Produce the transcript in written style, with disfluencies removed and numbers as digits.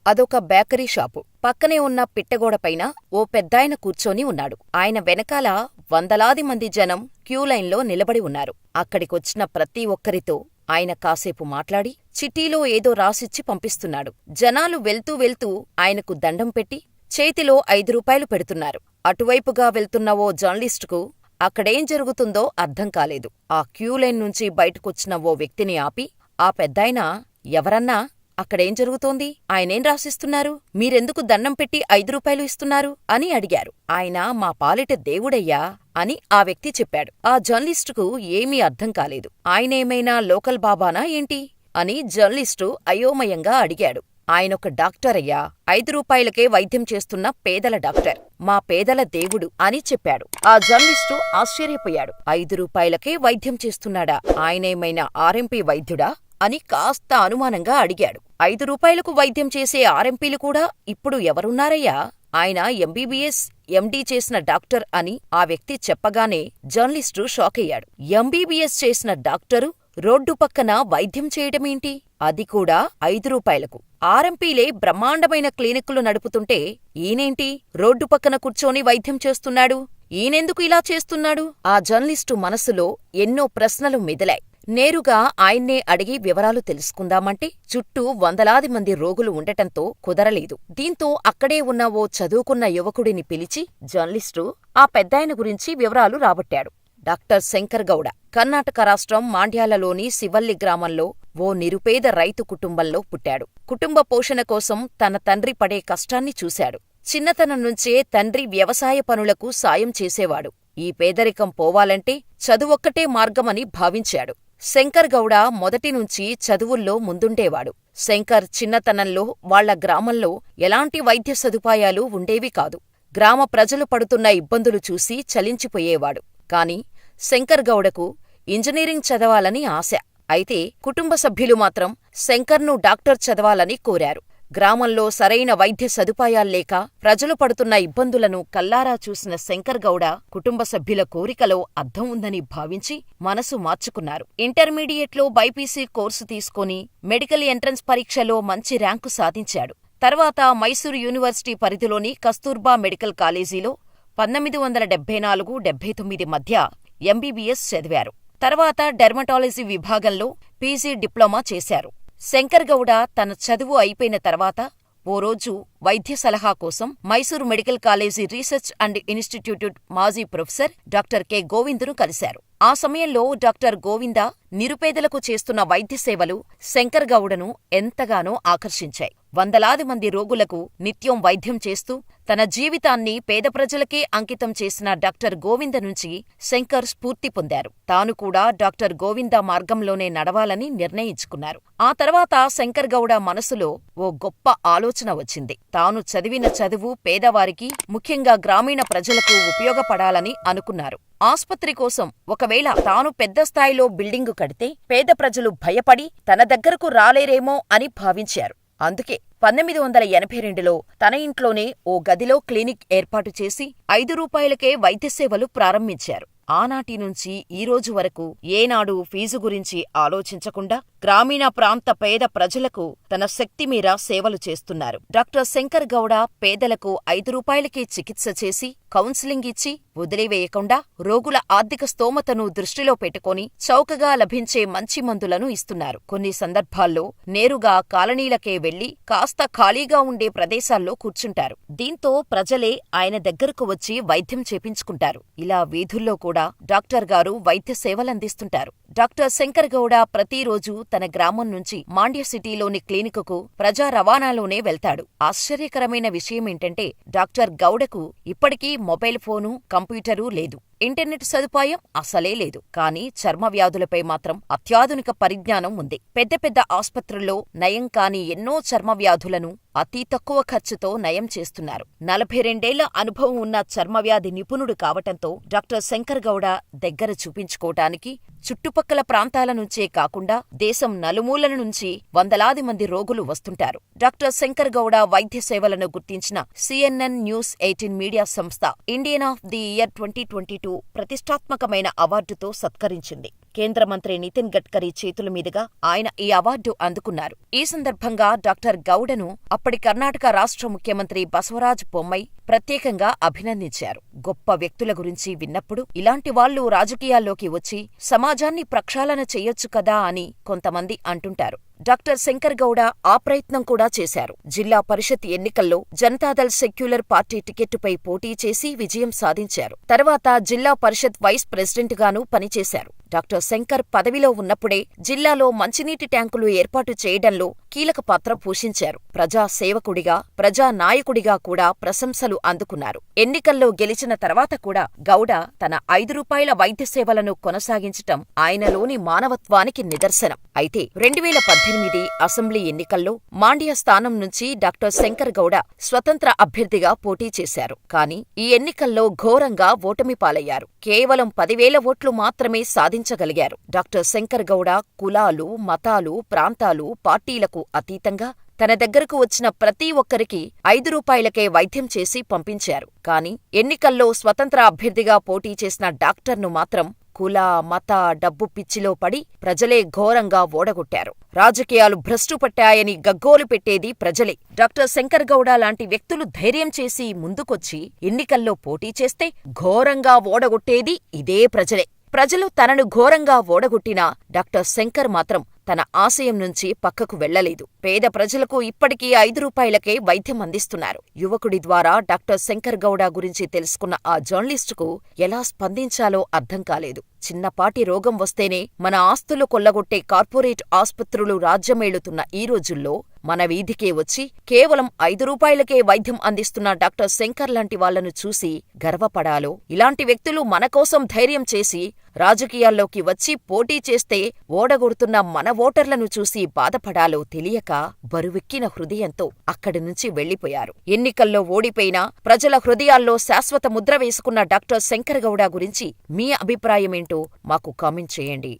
అదొక bakery shop. పక్కనే ఉన్న పిట్టగోడపైన ఓ పెద్దాయన కూర్చొని ఉన్నాడు. ఆయన వెనకాల వందలాది మంది జనం క్యూలైన్లో నిలబడి ఉన్నారు. అక్కడికొచ్చిన ప్రతి ఒక్కరితో ఆయన కాసేపు మాట్లాడి చిట్టీలో ఏదో రాసిచ్చి పంపిస్తున్నాడు. జనాలు వెళ్తూ వెళ్తూ ఆయనకు దండం పెట్టి చేతిలో 5 రూపాయలు పెడుతున్నారు. అటువైపుగా వెళ్తున్న ఓ జర్నలిస్టుకు అక్కడేం జరుగుతుందో అర్థం కాలేదు. ఆ క్యూలైన్ నుంచి బయటకొచ్చిన ఓ వ్యక్తిని ఆపి, ఆ పెద్దాయన, ఎవరన్నా, అక్కడేం జరుగుతోంది? ఆయనేం రాసిస్తున్నారు? మీరెందుకు దండం పెట్టి 5 రూపాయలు ఇస్తున్నారు? అని అడిగారు. ఆయన మా పాలిట దేవుడయ్యా అని ఆ వ్యక్తి చెప్పాడు. ఆ జర్నలిస్టుకు ఏమీ అర్థం కాలేదు. ఆయనేమైనా లోకల్ బాబానా ఏంటి అని జర్నలిస్టు అయోమయంగా అడిగాడు. ఆయనొక డాక్టరయ్యా, 5 రూపాయలకే వైద్యం చేస్తున్న పేదల డాక్టర్, మా పేదల దేవుడు అని చెప్పాడు. ఆ జర్నలిస్టు ఆశ్చర్యపోయాడు. 5 రూపాయలకే వైద్యం చేస్తున్నాడా? ఆయనేమైనా ఆర్ఎంపీ వైద్యుడా అని కాస్త అనుమానంగా అడిగాడు. 5 రూపాయలకు వైద్యం చేసే ఆర్ఎంపీలు కూడా ఇప్పుడు ఎవరున్నారయ్యా? ఆయన ఎంబీబీఎస్, ఎండీ చేసిన డాక్టర్ అని ఆ వ్యక్తి చెప్పగానే జర్నలిస్టు షాకయ్యాడు. ఎంబీబీఎస్ చేసిన డాక్టరు రోడ్డు పక్కన వైద్యం చేయడమేంటి? అది కూడా 5 రూపాయలకు. ఆర్ఎంపీలే బ్రహ్మాండమైన క్లినిక్కులు నడుపుతుంటే ఈయనేంటి రోడ్డు పక్కన కూర్చొని వైద్యం చేస్తున్నాడు? ఈయనెందుకు ఇలా చేస్తున్నాడు? ఆ జర్నలిస్టు మనసులో ఎన్నో ప్రశ్నలు మెదిలాయి. నేరుగా ఆయన్నే అడిగి వివరాలు తెలుసుకుందామంటే చుట్టూ వందలాది మంది రోగులు ఉండటంతో కుదరలేదు. దీంతో అక్కడే ఉన్న ఓ చదువుకున్న యువకుడిని పిలిచి జర్నలిస్టు ఆ పెద్దాయన గురించి వివరాలు రాబట్టాడు. డాక్టర్ శంకర్ గౌడ కర్ణాటక రాష్ట్రం మాండ్యాలలోని శివల్లి గ్రామంలో ఓ నిరుపేద రైతు కుటుంబంలో పుట్టాడు. కుటుంబ పోషణ కోసం తన తండ్రి పడే కష్టాన్ని చూశాడు. చిన్నతనం నుంచే తండ్రి వ్యవసాయ పనులకు సాయం చేసేవాడు. ఈ పేదరికం పోవాలంటే చదువొక్కటే మార్గమని భావించాడు. శంకర్ గౌడ మొదటినుంచి చదువుల్లో ముందుండేవాడు. శంకర్ చిన్నతనంలో వాళ్ల గ్రామంలో ఎలాంటి వైద్య సదుపాయాలు ఉండేవి కాదు. గ్రామ ప్రజలు పడుతున్న ఇబ్బందులు చూసి చలించిపోయేవాడు. కాని శంకర్ గౌడకు ఇంజనీరింగ్ చదవాలని ఆశ. అయితే కుటుంబ సభ్యులు మాత్రం శంకర్ను డాక్టర్ చదవాలని కోరారు. గ్రామంలో సరైన వైద్య సదుపాయాల్లేక ప్రజలు పడుతున్న ఇబ్బందులను కల్లారా చూసిన శంకర్ గౌడ కుటుంబ సభ్యుల కోరికలో అర్థం ఉందని భావించి మనసు మార్చుకున్నారు. ఇంటర్మీడియట్లో బైపీసీ కోర్సు తీసుకొని మెడికల్ ఎంట్రన్స్ పరీక్షలో మంచి ర్యాంకు సాధించాడు. తర్వాత మైసూరు యూనివర్సిటీ పరిధిలోని కస్తూర్బా మెడికల్ కాలేజీలో 1974-79 మధ్య ఎంబీబీఎస్ చదివారు. తర్వాత డెర్మటాలజీ విభాగంలో పీజీ డిప్లొమా చేశారు. శంకర్ గౌడ తన చదువు అయిపోయిన తర్వాత ఓ రోజు వైద్య సలహా కోసం Mysuru medical college research and institute మాజీ ప్రొఫెసర్ డాక్టర్ కె. గోవిందును కలిశారు. ఆ సమయంలో డాక్టర్ గోవింద నిరుపేదలకు చేస్తున్న వైద్య సేవలు శంకర్ గౌడను ఎంతగానో ఆకర్షించాయి. వందలాది మంది రోగులకు నిత్యం వైద్యం చేస్తూ తన జీవితాన్ని పేద ప్రజలకే అంకితం చేసిన డాక్టర్ గోవింద నుంచి శంకర్ స్ఫూర్తి పొందారు. తాను కూడా డాక్టర్ గోవింద మార్గంలోనే నడవాలని నిర్ణయించుకున్నారు. ఆ తర్వాత శంకర్ గౌడ మనసులో ఓ గొప్ప ఆలోచన వచ్చింది. తాను చదివిన చదువు పేదవారికి, ముఖ్యంగా గ్రామీణ ప్రజలకు ఉపయోగపడాలని అనుకున్నారు. ఆస్పత్రి కోసం ఒకవేళ తాను పెద్ద స్థాయిలో బిల్డింగు కడితే పేద ప్రజలు భయపడి తన దగ్గరకు రాలేరేమో అని భావించారు. అందుకే 1982లో తన ఇంట్లోనే ఓ గదిలో క్లినిక్ ఏర్పాటు చేసి 5 రూపాయలకే వైద్య సేవలు ప్రారంభించారు. ఆనాటి నుంచి ఈ రోజు వరకు ఏనాడూ ఫీజు గురించి ఆలోచించకుండా గ్రామీణ ప్రాంత పేద ప్రజలకు తన శక్తిమీర సేవలు చేస్తున్నారు. డాక్టర్ శంకర్ గౌడ పేదలకు 5 రూపాయలకే చికిత్స చేసి, కౌన్సిలింగ్ ఇచ్చి వదిలివేయకుండా రోగుల ఆర్థిక స్తోమతను దృష్టిలో పెట్టుకొని చౌకగా లభించే మంచి మందులను ఇస్తున్నారు. కొన్ని సందర్భాల్లో నేరుగా కాలనీలకే వెళ్లి కాస్త ఖాళీగా ఉండే ప్రదేశాల్లో కూర్చుంటారు. దీంతో ప్రజలే ఆయన దగ్గరకు వచ్చి వైద్యం చేపించుకుంటారు. ఇలా వీధుల్లో కూడా డాక్టర్ గారు వైద్య సేవలందిస్తుంటారు. డాక్టర్ శంకర్ గౌడ ప్రతిరోజు తన గ్రామం నుంచి మాండ్య సిటీలోని క్లినికుకు ప్రజా రవాణాలోనే వెళ్తాడు. ఆశ్చర్యకరమైన విషయమేంటంటే డాక్టర్ గౌడకు ఇప్పటికీ మొబైల్ ఫోను, కంప్యూటరు లేదు. ఇంటర్నెట్ సదుపాయం అసలే లేదు. కానీ చర్మ వ్యాధులపై మాత్రం అత్యాధునిక పరిజ్ఞానం ఉంది. పెద్ద పెద్ద ఆస్పత్రుల్లో నయం కాని ఎన్నో చర్మ వ్యాధులను అతి తక్కువ ఖర్చుతో నయం చేస్తున్నారు. 42 అనుభవం ఉన్న చర్మవ్యాధి నిపుణుడు కావటంతో డాక్టర్ శంకర్ గౌడ దగ్గర చూపించుకోటానికి చుట్టుపక్కల ప్రాంతాల నుంచే కాకుండా దేశం నలుమూలల నుంచి వందలాది మంది రోగులు వస్తుంటారు. డాక్టర్ శంకర్ గౌడ వైద్య సేవలను గుర్తించిన CNN న్యూస్ 18 మీడియా సంస్థ ఇండియన్ ఆఫ్ ది ఇయర్ 2022 ప్రతిష్టాత్మకమైన అవార్డుతో సత్కరించింది. కేంద్ర మంత్రి నితిన్ గడ్కరీ చేతుల మీదుగా ఆయన ఈ అవార్డు అందుకున్నారు. ఈ సందర్భంగా డాక్టర్ గౌడను అప్పటి కర్ణాటక రాష్ట్ర ముఖ్యమంత్రి బసవరాజ బొమ్మాయి ప్రత్యేకంగా అభినందించారు. గొప్ప వ్యక్తుల గురించి విన్నప్పుడు ఇలాంటి వాళ్లు రాజకీయాల్లోకి వచ్చి సమాజాన్ని ప్రక్షాళన చెయ్యొచ్చు కదా అని కొంతమంది అంటుంటారు. డాక్టర్ శంకర్ గౌడ ఆ ప్రయత్నం కూడా చేశారు. జిల్లా పరిషత్ ఎన్నికల్లో జనతాదళ్ సెక్యులర్ పార్టీ టికెట్టుపై పోటీ చేసి విజయం సాధించారు. తర్వాత జిల్లా పరిషత్ వైస్ ప్రెసిడెంట్ గానూ పనిచేశారు. డాక్టర్ శంకర్ పదవిలో ఉన్నప్పుడే జిల్లాలో మంచినీటి ట్యాంకులు ఏర్పాటు చేయడంలో కీలక పాత్ర పోషించారు. ప్రజా సేవకుడిగా, ప్రజా నాయకుడిగా కూడా ప్రశంసలు అందుకున్నారు. ఎన్నికల్లో గెలిచిన తర్వాత కూడా గౌడ తన ₹5 వైద్య సేవలను కొనసాగించటం ఆయనలోని మానవత్వానికి నిదర్శనం. అయితే 2018 అసెంబ్లీ ఎన్నికల్లో మాండ్య స్థానం నుంచి డాక్టర్ శంకర్ గౌడ స్వతంత్ర అభ్యర్థిగా పోటీ చేశారు. కానీ ఈ ఎన్నికల్లో ఘోరంగా ఓటమి పాలయ్యారు. కేవలం 10,000 ఓట్లు మాత్రమే సాధించగలిగారు. డాక్టర్ శంకర్ గౌడ కులాలు, మతాలు, ప్రాంతాలు, పార్టీలకు అతీతంగా తన దగ్గరకు వచ్చిన ప్రతి ఒక్కరికి ₹5కే వైద్యం చేసి పంపించారు. కాని ఎన్నికల్లో స్వతంత్ర అభ్యర్థిగా పోటీ చేసిన డాక్టర్ను మాత్రం కుల, మత, డబ్బు పిచ్చిలో పడి ప్రజలే ఘోరంగా ఓడగొట్టారు. రాజకీయాలు భ్రష్టు పట్టాయని గగ్గోలు పెట్టేది ప్రజలే. డాక్టర్ శంకర్ గౌడ లాంటి వ్యక్తులు ధైర్యం చేసి ముందుకొచ్చి ఎన్నికల్లో పోటీ చేస్తే ఘోరంగా ఓడగొట్టేది ఇదే ప్రజలే. ప్రజలు తనను ఘోరంగా ఓడగొట్టినా డాక్టర్ శంకర్ మాత్రం తన ఆశయం నుంచి పక్కకు వెళ్లలేదు. పేద ప్రజలకు ఇప్పటికీ ₹5కే వైద్యం అందిస్తున్నారు. యువకుడి ద్వారా డాక్టర్ శంకర్ గౌడ గురించి తెలుసుకున్న ఆ జర్నలిస్టుకు ఎలా స్పందించాలో అర్థం కాలేదు. చిన్నపాటి రోగం వస్తేనే మన ఆస్తులు కొల్లగొట్టే కార్పొరేట్ ఆస్పత్రులు రాజ్యమేలుతున్న ఈ రోజుల్లో మన వీధికే వచ్చి కేవలం ₹5కే వైద్యం అందిస్తున్న డాక్టర్ శంకర్ లాంటి వాళ్లను చూసి గర్వపడాలో, ఇలాంటి వ్యక్తులు మనకోసం ధైర్యం చేసి రాజకీయాల్లోకి వచ్చి పోటీ చేస్తే ఓడగొడుతున్న మన ఓటర్లను చూసి బాధపడాలో తెలియక బరువెక్కిన హృదయంతో అక్కడి నుంచి వెళ్లిపోయారు. ఎన్నికల్లో ఓడిపోయినా ప్రజల హృదయాల్లో శాశ్వత ముద్ర వేసుకున్న డాక్టర్ శంకర్ గౌడ గురించి మీ అభిప్రాయమేంటో మాకు కామెంట్ చేయండి.